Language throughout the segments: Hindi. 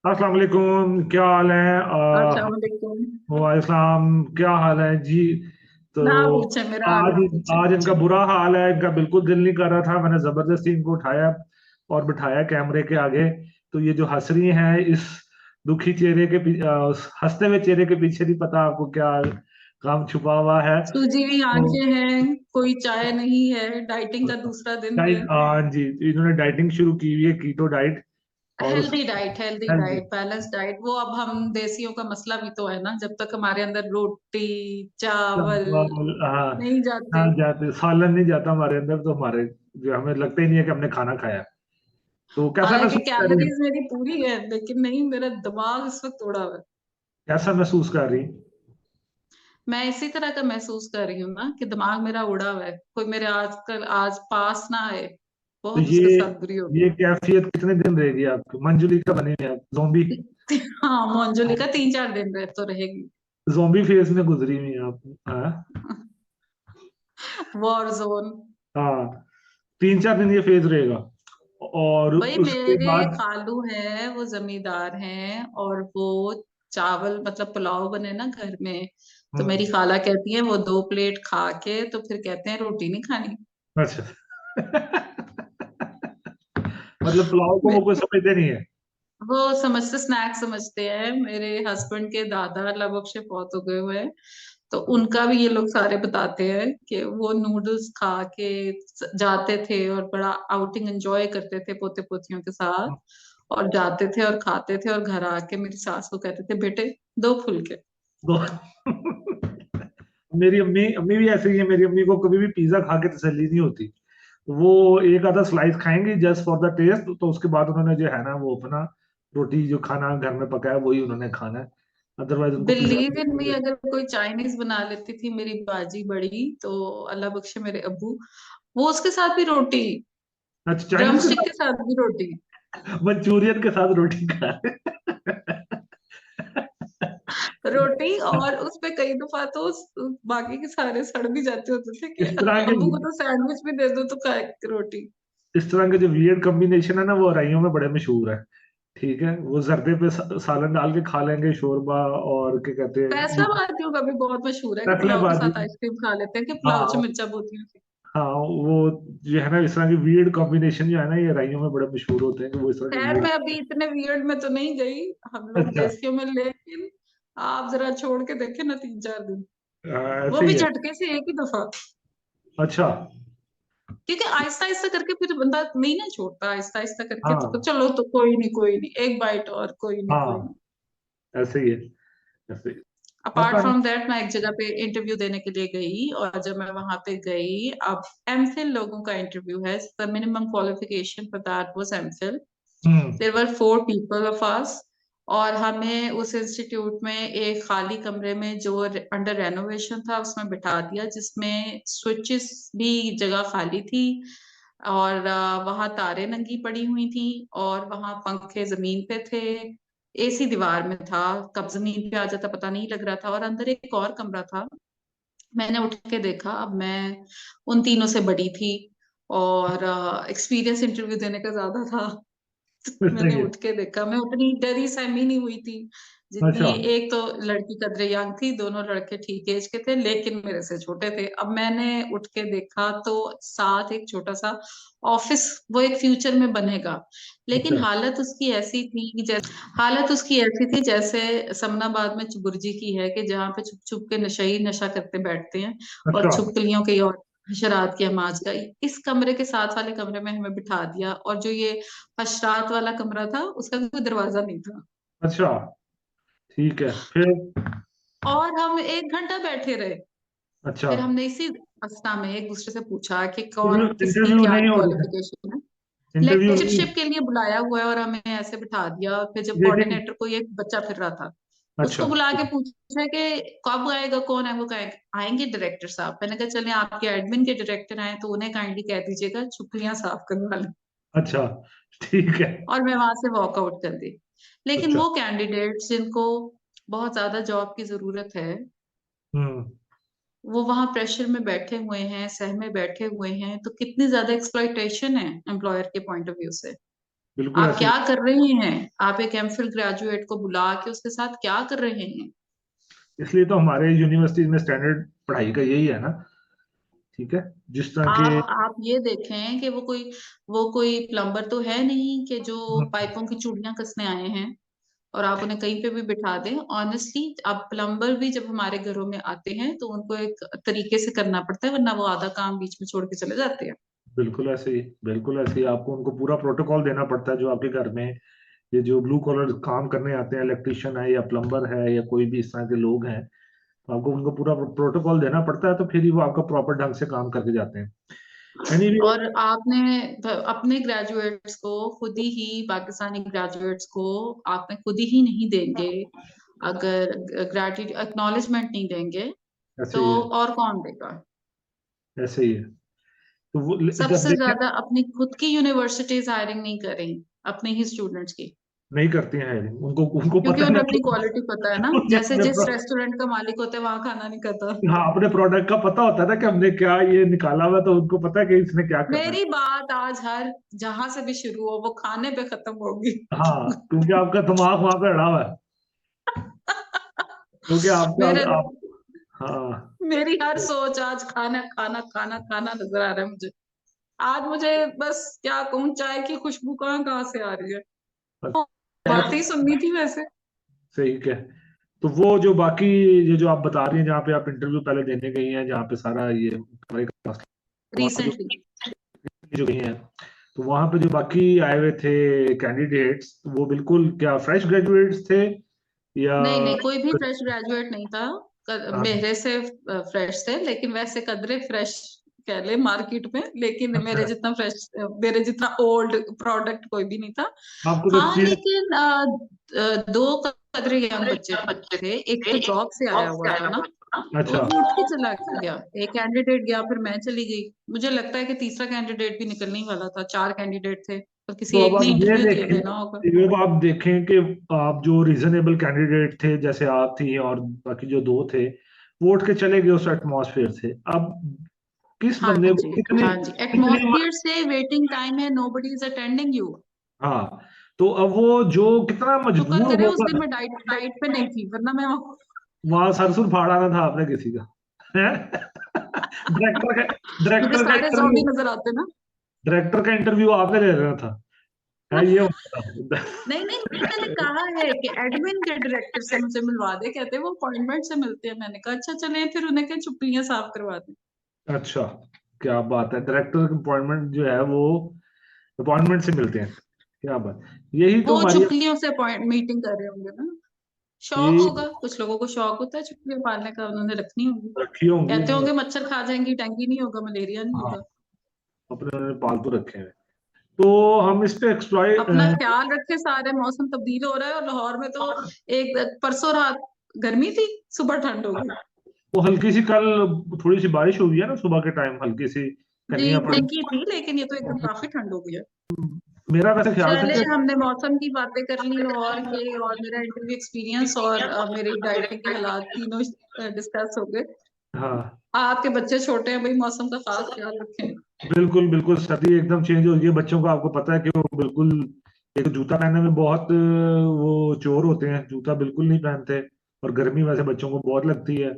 अस्सलाम वालेकुम, क्या हाल है? अस्सलाम वालेकुम। वालेकुम, क्या हाल है जी? तो ना पूछे, मेरा हाल आज ना पूछे। आज इनका बुरा हाल है। इनका बिल्कुल दिल नहीं कर रहा था। मैंने जबरदस्ती इनको उठाया और बिठाया कैमरे के आगे। तो ये जो हंस रही हैं, इस दुखी चेहरे के हंसते हुए चेहरे के पीछे नहीं पता आपको क्या काम छुपा हुआ है। सूजी हुई तो आंखें हैं, कोई चाय नहीं है, डाइटिंग का दूसरा दिन है। डाइट, हाँ जी, इन्होंने डाइटिंग शुरू की हुई है, कीटो डाइट। और उस healthy diet, healthy healthy, diet, balance diet. वो अब हम देसियों का मसला भी तो है ना, जब तक हमारे अंदर रोटी चावल हाँ, नहीं हाँ जाते। जाते सालन नहीं जाता हमारे अंदर, तो हमारे जो हमें लगता ही नहीं है कि हमने खाना खाया। तो कैसा हालांकि महसूस कर रही है? कैलोरीज मेरी पूरी है, लेकिन नहीं, मेरा दिमाग इस वक्त उड़ा हुआ है। कैसा महसूस कर रही? मैं इसी तरह का महसूस कर रही हूँ ना कि दिमाग मेरा उड़ा हुआ है, कोई मेरे आजकल आज पास ना आए, तो बहुत उसके साथ बुरी होगी। ये कैफियत कितने दिन रहेगी आपकी? मंजुली का बनी है, जोम्बी हाँ, मोंजुली का 3-4 दिन रह तो रहेगी। जोम्बी फेज में गुजरी हुई है आप? हाँ, वॉर जोन। हाँ, 3 4 दिन ये फेज रहेगा और भाई, उसके मेरे बाद? खालू हैं, वो जमींदार हैं, और वो चावल मतलब पुलाव बने ना घर में, तो हम्म, मेरी खाला कहती है वो 2 प्लेट खा के तो फिर कहते हैं रोटी नहीं खानी। अच्छा। मतलब पुलाव को वो कोई समझते नहीं है? वो समझते स्नैक्स समझते हैं। मेरे हस्बैंड के दादा अल्लाह बख्शे फौत हो गए हुए हैं, तो उनका भी ये लोग सारे बताते हैं कि वो नूडल्स खा के जाते थे और बड़ा आउटिंग एंजॉय करते थे पोते पोतियों के साथ, और जाते थे और खाते थे, और घर आके मेरी सास को कहते थे बेटे 2 फुलके। तो मेरी अम्मी अम्मी भी ऐसे ही है। मेरी अम्मी को कभी भी पिज्जा खा के तसल्ली नहीं होती। वो एक आधा स्लाइस खाएंगे जस्ट फॉर द टेस्ट, तो उसके बाद उन्होंने जो है ना, वो अपना रोटी जो खाना घर में पकाया वही उन्होंने खाना है। अदरवाइज उनको पिज्जा। बिलीव इन मी, अगर कोई चाइनीज बना लेती थी मेरी बाजी बड़ी, तो अल्लाह बख्शे मेरे अब्बू, वो उसके साथ भी रोटी, अच्छा, ड्रम चाइनीज के स्टिक के साथ साथ भी रोटी। मंचूरियन के साथ रोटी खा रहे रोटी, और उस पे कई दफा तो बाकी के सारे सड़ भी जाते होते थे कि इस तरह के अब्बू को तो सैंडविच भी दे दो तो खाए रोटी। इस तरह के जो वियर्ड कॉम्बिनेशन है ना, वो अराइयों में बड़े मशहूर है। ठीक है, वो जर्दे पे सालन डाल के खा लेंगे, शोरबा, और क्या कहते हैं, फैसलाबादियों का भी बहुत मशहूर है कि पुलाव के फैसलाबादी। साथ आइसक्रीम खा लेते हैं कि पुलाव च हाँ, मिर्चा बोती थी। हाँ, वो जो है ना, इस तरह की वियर्ड कॉम्बिनेशन जो है ना, ये राइयों में बड़े मशहूर होते हैं कि वो इस तरह के खैर, वियर्ड। मैं अभी इतने वियर्ड में तो नहीं गई, हम लोग अच्छा, देसियों में, लेकिन आप जरा छोड़ के देखे ना 3-4 दिन, वो ऐसे ही भी है। झटके से एक ही दफा। अच्छा, क्योंकि आहिस्ता आहिस्ता करके फिर बंदा नहीं ना छोड़ता, आहिस्ता आहिस्ता करके तो हाँ, चलो तो कोई नहीं, कोई नहीं, एक बाइट और, कोई नहीं, कोई नहीं। हाँ, ऐसे ही है, ऐसे ही। अपार्ट पता नहीं। फ्रॉम दैट, मैं एक जगह पे इंटरव्यू देने के लिए गई, और जब मैं वहां पे गई, अब एमफिल लोगों का इंटरव्यू है, the minimum qualification for that was MPhil. Hmm. There were 4 people of us, और हमें उस इंस्टीट्यूट में एक खाली कमरे में जो अंडर रेनोवेशन था उसमें बिठा दिया, जिसमें स्विचेस भी जगह खाली थी, और वहां तारे नंगी पड़ी हुई थी, और वहां पंखे जमीन पे थे, एसी दीवार में था, कब जमीन पे आ जाता पता नहीं लग रहा था, और अंदर एक और कमरा था। मैंने उठ के देखा, अब मैं उन तीनों से बड़ी थी, और एक्सपीरियंस इंटरव्यू देने का ज्यादा था। मैंने सही है। उठ के देखा, मैं उतनी डरी सहमी नहीं हुई थी जितनी, अच्छा, एक तो लड़की कदरे यंग थी, दोनों लड़के ठीक एज के थे लेकिन मेरे से छोटे थे। अब मैंने उठ के देखा तो साथ एक छोटा सा ऑफिस, वो एक फ्यूचर में बनेगा, लेकिन अच्छा, हालत उसकी ऐसी थी जैसे समनाबाद में चुबुर्जी की है, कि जहाँ पे छुप छुप के नशई नशा करते बैठते हैं, और अच्छा, छुपकलियों के और हशरात की आवाज का। इस कमरे के साथ वाले कमरे में हमें बिठा दिया, और जो ये हशरात वाला कमरा था उसका कोई दरवाजा नहीं था, अच्छा, ठीक है, फिर? और हम 1 घंटा बैठे रहे। अच्छा, फिर हमने इसी अवस्था में एक दूसरे से पूछा कि कौन इंटरव्यू किसकी इंटरव्यू क्या नहीं हो रहा था? क्वालिफिकेशन है। इंटरव्यू नहीं? लेक्चरशिप के लिए बुलाया हुआ है और हमें ऐसे बिठा दिया। फिर जब लेकिन, कोऑर्डिनेटर को एक बच्चा फिर रहा था, अच्छा, उसको बुला के पूछा कि कब आएगा, कौन है वो, कहें आएंगे डायरेक्टर साहब। मैंने कहा चले, आपके एडमिन के डायरेक्टर आए तो उन्हें काइंडली कह दीजिएगा छुट्टियां साफ करवा लें। अच्छा, ठीक है, और मैं वहां से वॉकआउट कर दी। लेकिन अच्छा, वो कैंडिडेट्स जिनको बहुत ज्यादा जॉब की जरूरत है, हम्म। वो वहां प्रेशर में बैठे हुए हैं, सह में बैठे हुए हैं, तो कितनी ज्यादा एक्सप्लॉइटेशन है एम्प्लॉयर के पॉइंट ऑफ व्यू से। बिल्कुल आप ऐसे ही। क्या कर रहे हैं? आप एक एमफिल ग्रेजुएट को बुला के उसके साथ क्या कर रहे हैं? इसलिए तो हमारे यूनिवर्सिटीज में स्टैंडर्ड पढ़ाई का यही है ना, ठीक है, जिस तरह के। आप ये देखें कि वो कोई प्लम्बर तो है नहीं कि जो पाइपों की चूड़ियां कसने आए हैं और आप उन्हें कहीं पे भी बिठा दें। ऑनेस्टली, अब प्लम्बर भी जब हमारे घरों में आते हैं तो उनको एक तरीके से करना पड़ता है, वरना वो आधा काम बीच में छोड़ के चले जाते हैं। बिल्कुल ऐसे ही, बिल्कुल ऐसे ही आपको उनको पूरा प्रोटोकॉल देना पड़ता है। जो आपके घर में ये जो ब्लू कॉलर काम करने आते हैं, इलेक्ट्रिशियन है या प्लम्बर है या कोई भी इस तरह के लोग हैं, तो आपको उनको पूरा प्रोटोकॉल देना पड़ता है, तो फिर ही वो आपका प्रॉपर ढंग से काम करके जाते हैं। एनीवे, और आपने अपने ग्रेजुएट्स को खुद ही पाकिस्तानी ग्रेजुएट्स को आपने खुद ही नहीं देंगे, अगर ग्रेटिट्यूड एक्नॉलेजमेंट नहीं देंगे ऐसे तो ही है, और कौन देगा? ऐसे ही है। तो वो जब सबसे देखें, ज्यादा अपनी खुद की यूनिवर्सिटीज हायरिंग नहीं कर रही अपने ही स्टूडेंट्स की, नहीं करती हैं हायरिंग, उनको उनको क्योंकि पता उन्हें नहीं। अपनी क्वालिटी पता है ना। उन्हें जैसे अपने जिस रेस्टोरेंट का मालिक होता है वहां खाना नहीं खाता। हाँ, अपने प्रोडक्ट का पता होता है ना कि हमने क्या ये निकाला हुआ है, तो उनको पता है कि इसने क्या करना है। मेरी बात आज हर जहां से भी शुरू हो वो खाने पे खत्म होगी। हाँ, क्योंकि आपका दिमाग वहां पे अड़ा हुआ है, क्योंकि आपका मेरे आप। हाँ, मेरी हर सोच आज खाना खाना खाना खाना नजर आ रहा है मुझे। आज मुझे बस क्या कहूँ, चाय की खुशबू कहाँ कहाँ से आ रही है। बातें ही सुननी थी वैसे। सही है। तो वो जो बाकी, ये जो आप बता रही हैं जहाँ पे आप इंटरव्यू पहले देने गई हैं, जहाँ पे सारा ये हमारे class, वहाँ जो रिसेंटली जो गई हैं, तो वहाँ पे जो बाकी आए हुए थे कैंडिडेट्स, वो बिल्कुल क्या फ्रेश ग्रेजुएट्स थे या? नहीं नहीं, कोई भी फ्रेश ग्रेजुएट नहीं था। हाँ, मेरे से फ्रेश थे, लेकिन वैसे कदरे फ्रेश कह ले मार्केट में, लेकिन अच्छा, मेरे जितना ओल्ड प्रोडक्ट कोई भी नहीं था। आपको तो हाँ, एक्सपीरियंस। लेकिन दो कदरे यंग बच्चे थे। एक तो जॉब से आया हुआ था ना, तो अच्छा, वो उठ के चला गया। एक कैंडिडेट गया, फिर मैं चली गई। मुझे लगता है कि तीसरा कैंडिडेट भी निकलने ही वाला था। 4 कैंडिडेट थे, और किसी तो अब एक ने आप ये इंटरव्यू दिए देखें, देना होगा। अब आप देखें कि आप जो रीजनेबल कैंडिडेट थे, जैसे आप थी और बाकी जो दो थे, वो उठ के चले गए उस एटमॉस्फेयर से। अब किस हाँ बंदे को जी, कितनी हाँ जी। कितनी एटमॉस्फियर से वेटिंग टाइम है, नोबडी इज अटेंडिंग यू। हाँ, तो अब वो जो कितना शुक्र मजबूर करे उस दिन होकर मैं डाइट डाइट पे नहीं थी, वरना मैं वहां सरसुर फाड़ाना था आपने किसी का। डायरेक्टर का मुझे डायरेक्टर का सारे जॉब ही इंटरव्यू नजर आते ना। डायरेक्टर का इंटरव्यू आपने ले लेना था, है ये होता था। नहीं नहीं, मैंने कहा है कि एडमिन के डायरेक्टर से मुझे मिलवा दे, कहते हैं वो अपॉइंटमेंट से मिलते हैं। मैंने कहा अच्छा चले, फिर उन्हें क्या चुप्पियां साफ करवा दें। अच्छा, क्या बात है, डायरेक्टर अपॉइंटमेंट जो है वो अपॉइंटमेंट से मिलते हैं, क्या बात। यही तो वो हमारी चुपलियों से अपॉइंट मीटिंग कर रहे होंगे ना। शौक ये होगा, कुछ लोगों को शौक होता है चुपलियां पालने का, उन्होंने रखनी होगी। रखी होंगी। कहते होंगे मच्छर खा जाएंगी, डेंगू नहीं होगा, मलेरिया नहीं हाँ, होगा। अपने उन्होंने पालतू रखे हैं। तो हम इस पे अपना ख्याल रखे। सारे मौसम तब्दील हो रहा है, और लाहौर में तो एक परसों रात गर्मी थी, सुबह ठंड हो गई। वो हल्की सी कल थोड़ी सी बारिश हुई है ना, सुबह के टाइम हल्की सी जी, कनिया पड़ी। हल्की थी, लेकिन ये तो एकदम काफी ठंड हो गई है। मेरा वैसे ख्याल था चले, कि हमने मौसम की बातें कर ली, और मेरा इंटरव्यू एक्सपीरियंस, और मेरी डाइटिंग के हालात तीनों डिस्कस हो गए। हाँ, आपके बच्चे छोटे हैं भाई, मौसम का खास ख्याल रखें। बिल्कुल बिल्कुल, स्थिति एकदम चेंज हो गई है बच्चों को। आपको पता है कि वो बिल्कुल, एक जूता पहनने में बहुत वो चोर होते हैं, जूता बिल्कुल नहीं पहनते। और गर्मी वैसे बच्चों को बहुत लगती है,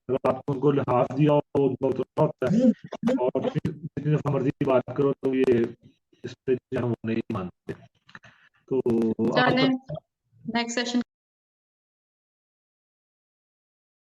अगर आपको उनको लिहाज दिया हो तो उनको उतना होता है। और फिर जितनी दफा मर्जी बात करो तो ये इस पे जो है वो नहीं मानते। तो आप चलें, नेक्स्ट सेशन